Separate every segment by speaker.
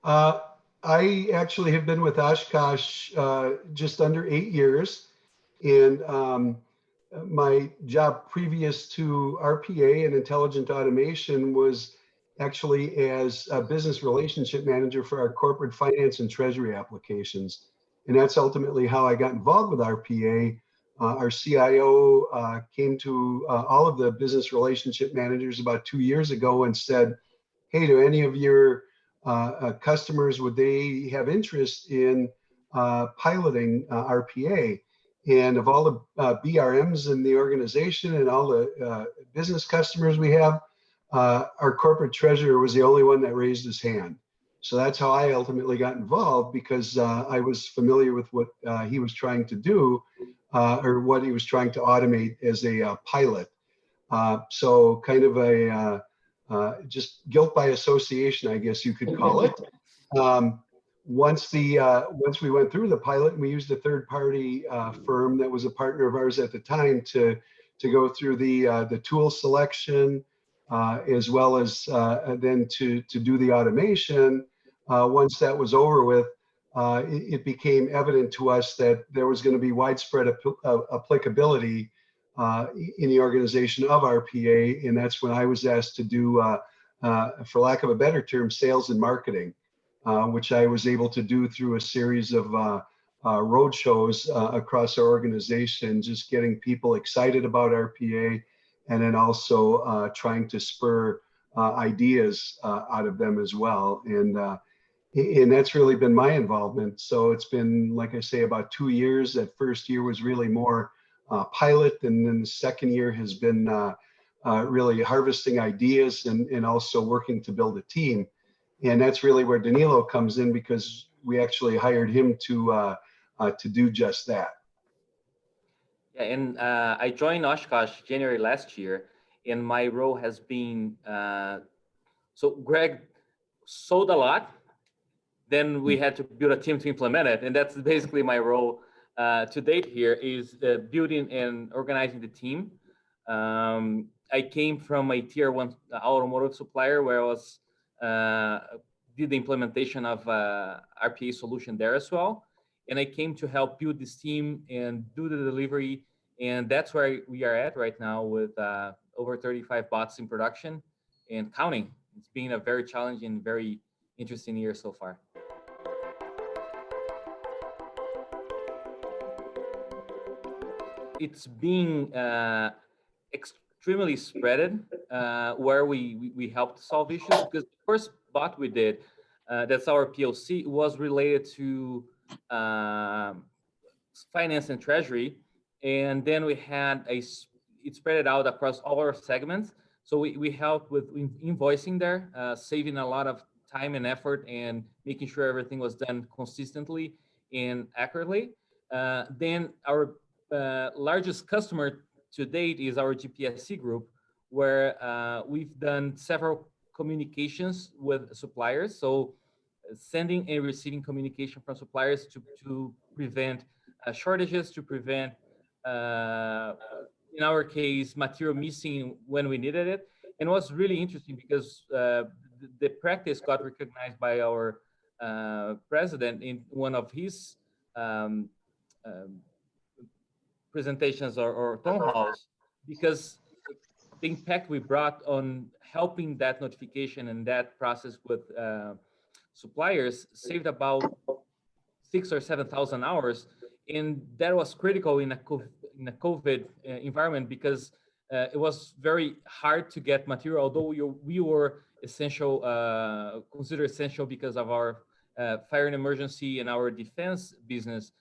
Speaker 1: Uh, I actually have been with Oshkosh just under 8 years, and my job previous to RPA and intelligent automation was actually as a business relationship manager for our corporate finance and treasury applications. And that's ultimately how I got involved with RPA. Our CIO came to all of the business relationship managers about 2 years ago and said, hey, do any of your customers, would they have interest in piloting RPA? And of all the BRMs in the organization and all the business customers we have, our corporate treasurer was the only one that raised his hand. So that's how I ultimately got involved, because I was familiar with what he was trying to do, or what he was trying to automate as a pilot. So kind of a just guilt by association, I guess you could call it. Once we went through the pilot, and we used a third-party firm that was a partner of ours at the time to go through the tool selection, as well as then to do the automation. Once that was over with, it became evident to us that there was going to be widespread applicability in the organization of RPA, and that's when I was asked to do, for lack of a better term, sales and marketing, which I was able to do through a series of road shows across our organization, just getting people excited about RPA, and then also trying to spur ideas out of them as well. And that's really been my involvement. So it's been, like I say, about 2 years. That first year was really more pilot, and then the second year has been really harvesting ideas and also working to build a team. And that's really where Danilo comes in, because we actually hired him to do just that.
Speaker 2: Yeah, and I joined Oshkosh January last year, and my role has been so Greg sold a lot, then we had to build a team to implement it, and that's basically my role to date here, is building and organizing the team. I came from a tier one automotive supplier where I was did the implementation of RPA solution there as well, and I came to help build this team and do the delivery, and that's where we are at right now with over 35 bots in production and counting. It's been a very challenging, very interesting year so far. It's being extremely spreaded, where we helped solve issues, because the first bot we did, that's our POC, was related to finance and treasury, and then we had it spread it out across all our segments. So we helped with invoicing there, saving a lot of time and effort and making sure everything was done consistently and accurately. Then our largest customer to date is our GPSC group, where we've done several communications with suppliers. So sending and receiving communication from suppliers to prevent shortages, to prevent, in our case, material missing when we needed it. And it was really interesting because the practice got recognized by our president in one of his presentations or town halls, because the impact we brought on helping that notification and that process with suppliers saved about 6,000 or 7,000 hours, and that was critical in a COVID environment, because it was very hard to get material, although we were essential, considered essential because of our fire and emergency and our defense business,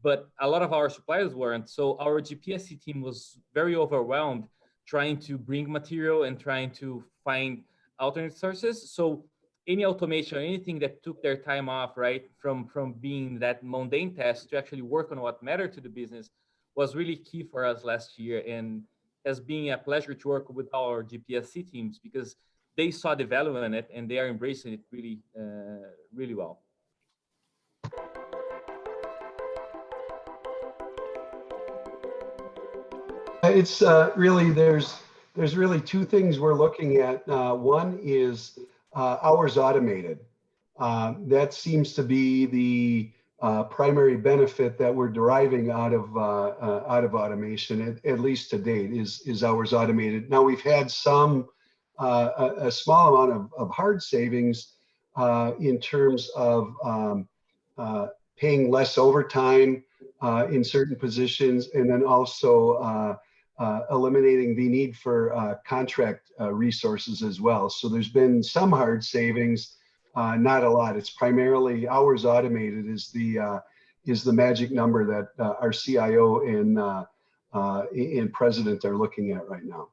Speaker 2: but a lot of our suppliers weren't. So our GPSC team was very overwhelmed trying to bring material and trying to find alternate sources. So any automation, anything that took their time off, right, from being that mundane task to actually work on what mattered to the business, was really key for us last year, and has been a pleasure to work with our GPSC teams, because they saw the value in it and they are embracing it really, really well.
Speaker 1: It's really, there's really two things we're looking at. One is hours automated. That seems to be the primary benefit that we're deriving out of automation, at least to date, is hours automated. Now we've had some a small amount of hard savings in terms of paying less overtime in certain positions, and then also eliminating the need for contract resources as well. So there's been some hard savings, not a lot. It's primarily hours automated is the magic number that our CIO and president are looking at right now.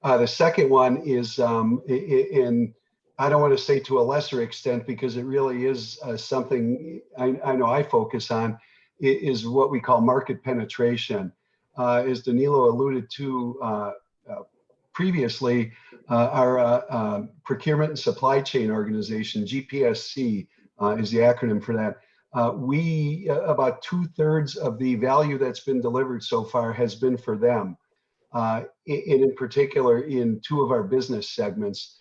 Speaker 1: The second one is in, I don't want to say to a lesser extent, because it really is something I know I focus on, is what we call market penetration. As Danilo alluded to previously, our procurement and supply chain organization, GPSC is the acronym for that. About 2/3 of the value that's been delivered so far has been for them. In particular in two of our business segments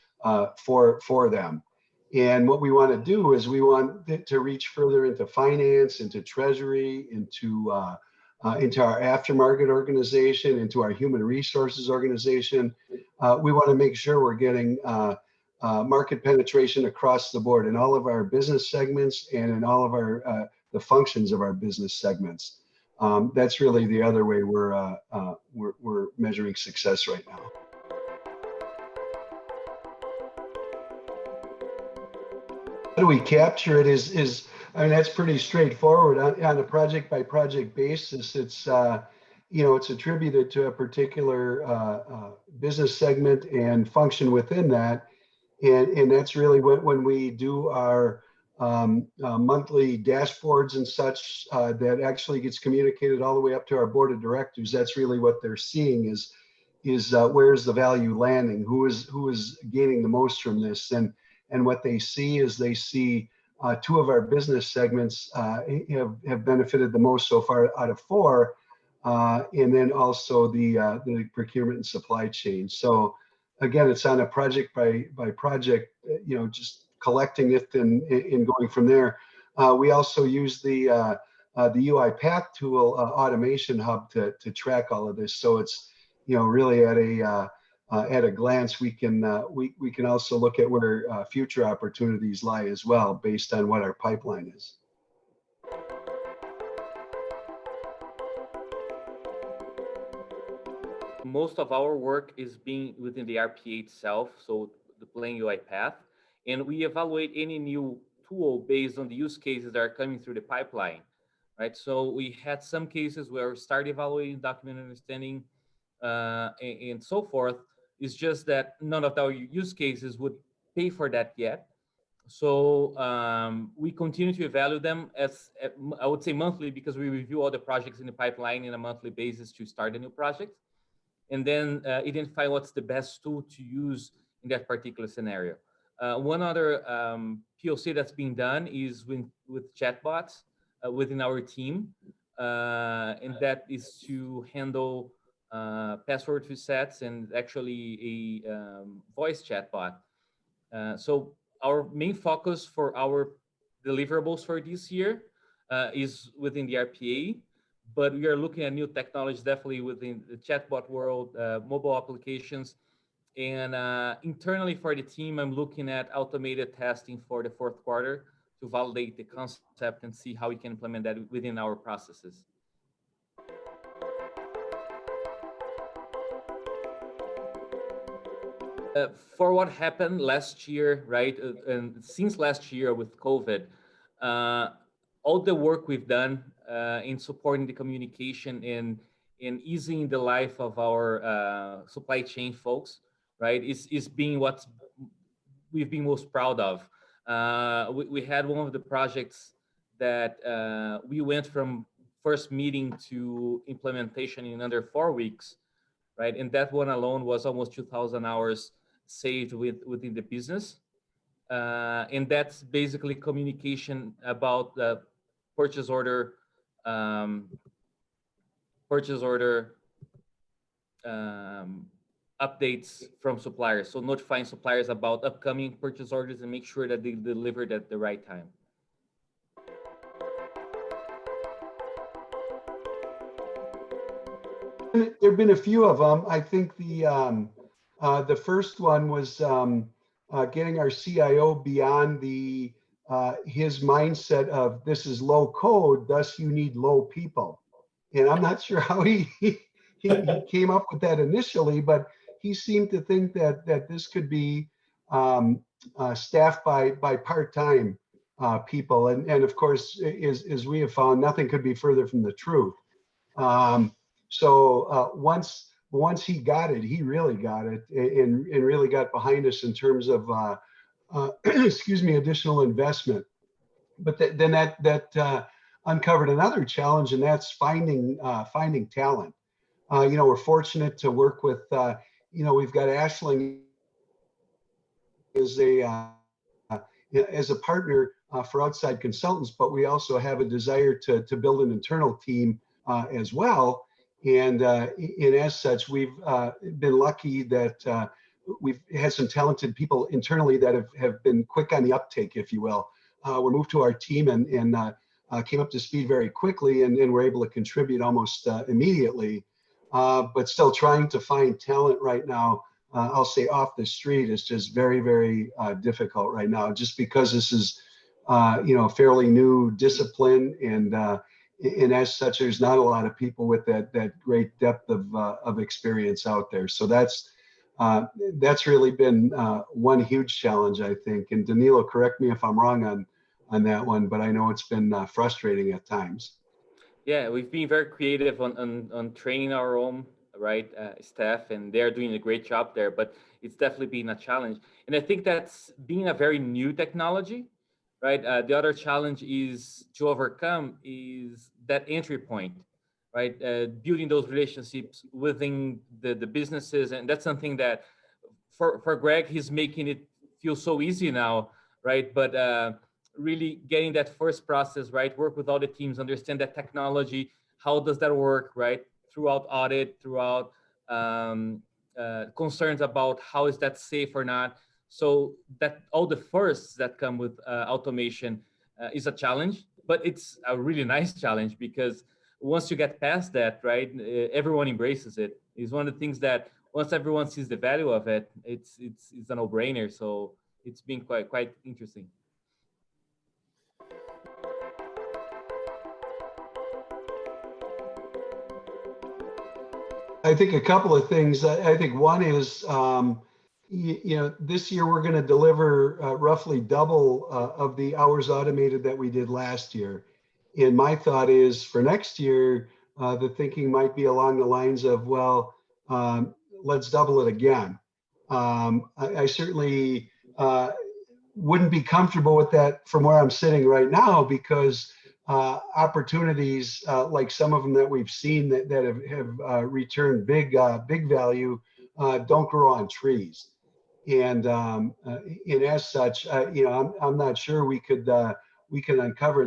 Speaker 1: for them. And what we want to do is we want it to reach further into finance, into treasury, into our aftermarket organization, into our human resources organization. We want to make sure we're getting market penetration across the board in all of our business segments and in all of our the functions of our business segments. That's really the other way we're measuring success right now. How do we capture it is I mean, that's pretty straightforward on a project by project basis. It's it's attributed to a particular business segment and function within that, and that's really when we do our monthly dashboards and such, that actually gets communicated all the way up to our board of directors. That's really what they're seeing is where's the value landing, who is gaining the most from this, and what they see is they see two of our business segments have benefited the most so far out of four, and then also the procurement and supply chain. So again, it's on a project by project, just collecting it and going from there. We also use the UiPath tool automation hub to track all of this. So it's really at a glance we can also look at where future opportunities lie as well based on what our pipeline is.
Speaker 2: Most of our work is being within the RPA itself, so deploying UiPath, and we evaluate any new tool based on the use cases that are coming through the pipeline, right? So we had some cases where we started evaluating document understanding and so forth. It's just that none of our use cases would pay for that yet. So we continue to evaluate them as, I would say, monthly, because we review all the projects in the pipeline in a monthly basis to start a new project, and then identify what's the best tool to use in that particular scenario. One other POC that's being done is with chatbots within our team, and that is to handle password resets and actually a voice chatbot. So our main focus for our deliverables for this year is within the RPA, but we are looking at new technologies definitely within the chatbot world, mobile applications, and internally for the team, I'm looking at automated testing for the fourth quarter to validate the concept and see how we can implement that within our processes. For what happened last year, right, and since last year with COVID, all the work we've done in supporting the communication and in easing the life of our supply chain folks, right, is being what we've been most proud of. We had one of the projects that we went from first meeting to implementation in under 4 weeks, right? And that one alone was almost 2,000 hours saved within the business. And that's basically communication about the purchase order, updates from suppliers. So notifying suppliers about upcoming purchase orders and make sure that they delivered at the right time.
Speaker 1: There've been a few of them. I think the first one was getting our CIO beyond his mindset of this is low code, thus you need low people. And I'm not sure how he came up with that initially, but he seemed to think that this could be staffed by part-time people. And of course, as we have found, nothing could be further from the truth. So once he got it, he really got it and really got behind us in terms of excuse me, additional investment. But then that uncovered another challenge, and that's finding talent. We're fortunate to work with we've got Ashling as a partner for outside consultants, but we also have a desire to build an internal team as well. And as such, we've been lucky that we've had some talented people internally that have been quick on the uptake, if you will. Were moved to our team and came up to speed very quickly and were able to contribute almost immediately. But still trying to find talent right now, I'll say off the street, is just very, very difficult right now, just because this is a fairly new discipline, and as such, there's not a lot of people with that great depth of experience out there. So that's really been one huge challenge, I think. And Danilo, correct me if I'm wrong on that one, but I know it's been frustrating at times.
Speaker 2: Yeah, we've been very creative on training our own staff, and they're doing a great job there. But it's definitely been a challenge, and I think that's being a very new technology, right? The other challenge is to overcome is that entry point, right? Building those relationships within the businesses, and that's something that for Greg, he's making it feel so easy now, right? But really getting that first process right, work with all the teams, understand that technology, how does that work, right? Throughout audit, throughout concerns about how is that safe or not. So that all the firsts that come with automation is a challenge, but it's a really nice challenge because once you get past that, right, everyone embraces it. It's one of the things that once everyone sees the value of it, it's a no-brainer. So it's been quite interesting.
Speaker 1: I think a couple of things. I think one is, this year we're going to deliver roughly double of the hours automated that we did last year. And my thought is for next year, the thinking might be along the lines of, well, let's double it again. I certainly wouldn't be comfortable with that from where I'm sitting right now, because opportunities like some of them that we've seen that have returned big value don't grow on trees. And as such, I'm not sure we can uncover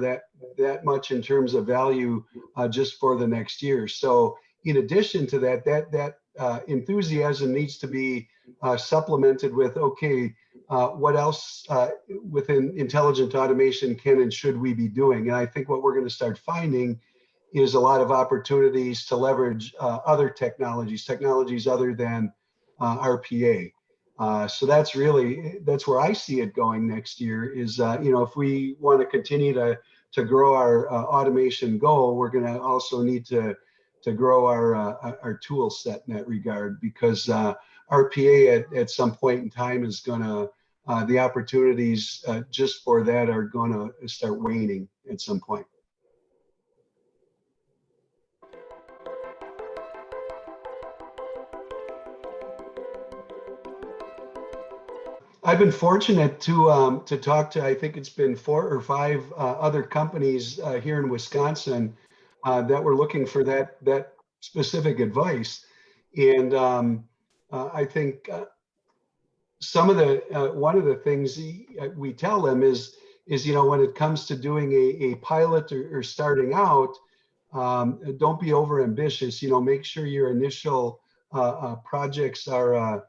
Speaker 1: that much in terms of value just for the next year. So in addition to that enthusiasm needs to be supplemented with, okay, what else within intelligent automation can and should we be doing? And I think what we're going to start finding is a lot of opportunities to leverage other technologies other than RPA. So that's where I see it going next year is, if we want to continue to grow our automation goal, we're going to also need to grow our tool set in that regard, because RPA at some point in time is going to, the opportunities just for that are going to start waning at some point. I've been fortunate to talk to, I think it's been 4 or 5 other companies here in Wisconsin that were looking for that specific advice. And I think some of one of the things we tell them is when it comes to doing a pilot or starting out, don't be over ambitious. Make sure your initial projects are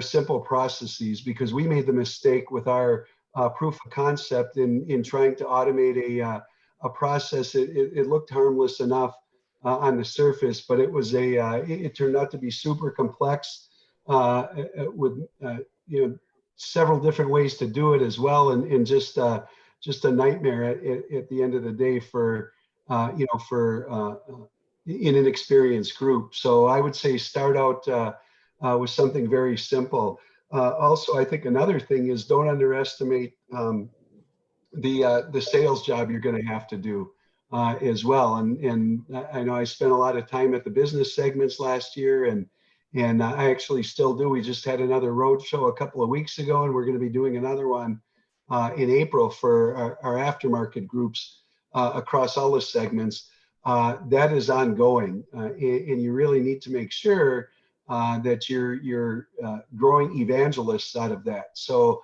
Speaker 1: simple processes, because we made the mistake with our proof of concept in trying to automate a process. It looked harmless enough on the surface, but it was it turned out to be super complex with several different ways to do it as well, and just a nightmare at the end of the day for for an inexperienced group. So I would say start out with something very simple. Also, I think another thing is, don't underestimate the sales job you're going to have to do as well. And I know I spent a lot of time at the business segments last year, and I actually still do. We just had another road show a couple of weeks ago, and we're going to be doing another one in April for our aftermarket groups across all the segments. That is ongoing, and you really need to make sure that you're growing evangelists out of that. So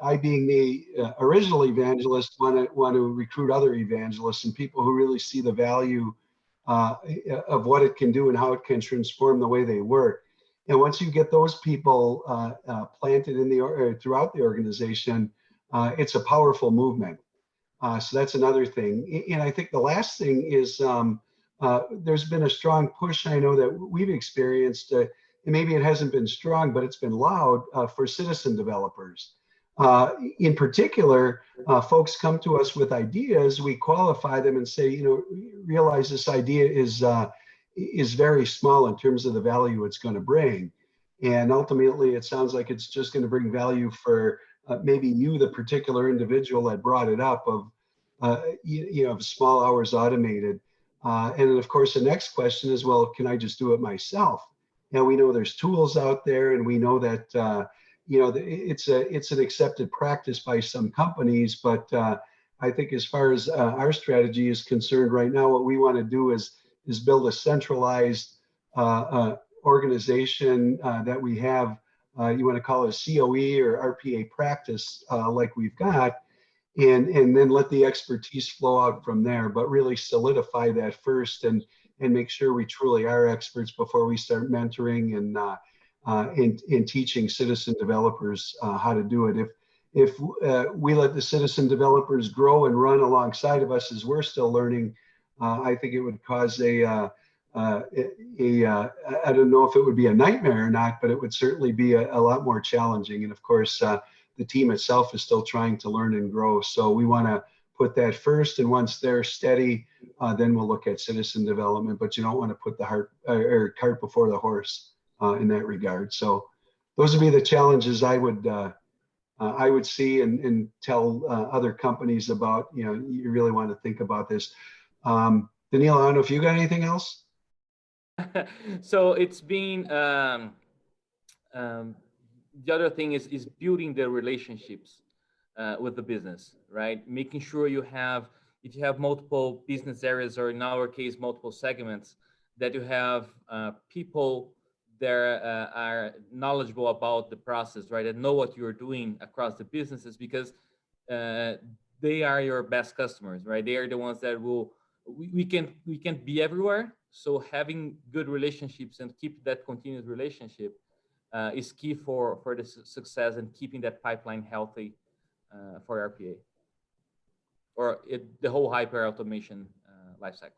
Speaker 1: I, being the original evangelist, want to recruit other evangelists and people who really see the value of what it can do and how it can transform the way they work. And once you get those people planted in throughout the organization, it's a powerful movement. So that's another thing. And I think the last thing is there's been a strong push, I know, that we've experienced, and maybe it hasn't been strong, but it's been loud, for citizen developers. In particular, folks come to us with ideas, we qualify them and say, realize this idea is very small in terms of the value it's going to bring. And ultimately, it sounds like it's just going to bring value for maybe you, the particular individual that brought it up, of small hours automated. And then, of course, the next question is, well, can I just do it myself? Now, we know there's tools out there, and we know that it's an accepted practice by some companies, but I think as far as our strategy is concerned right now, what we want to do is build a centralized organization that we have. You want to call it a COE or RPA practice, like we've got, and then let the expertise flow out from there, but really solidify that first and make sure we truly are experts before we start mentoring and teaching citizen developers how to do it. If we let the citizen developers grow and run alongside of us as we're still learning, I think it would cause I don't know if it would be a nightmare or not, but it would certainly be a lot more challenging. And of course, the team itself is still trying to learn and grow. So we want to put that first. And once they're steady, then we'll look at citizen development. But you don't want to put the cart before the horse in that regard. So those would be the challenges I would see and tell other companies about. You really want to think about this. Danilo, I don't know if you got anything else.
Speaker 2: So it's been the other thing is building the relationships with the business, right? Making sure if you have multiple business areas, or in our case, multiple segments, that you have people that are knowledgeable about the process, right? And know what you're doing across the businesses, because they are your best customers, right? They are the ones that we can't be everywhere. So having good relationships and keep that continuous relationship is key for the success and keeping that pipeline healthy for RPA or the whole hyper automation lifecycle.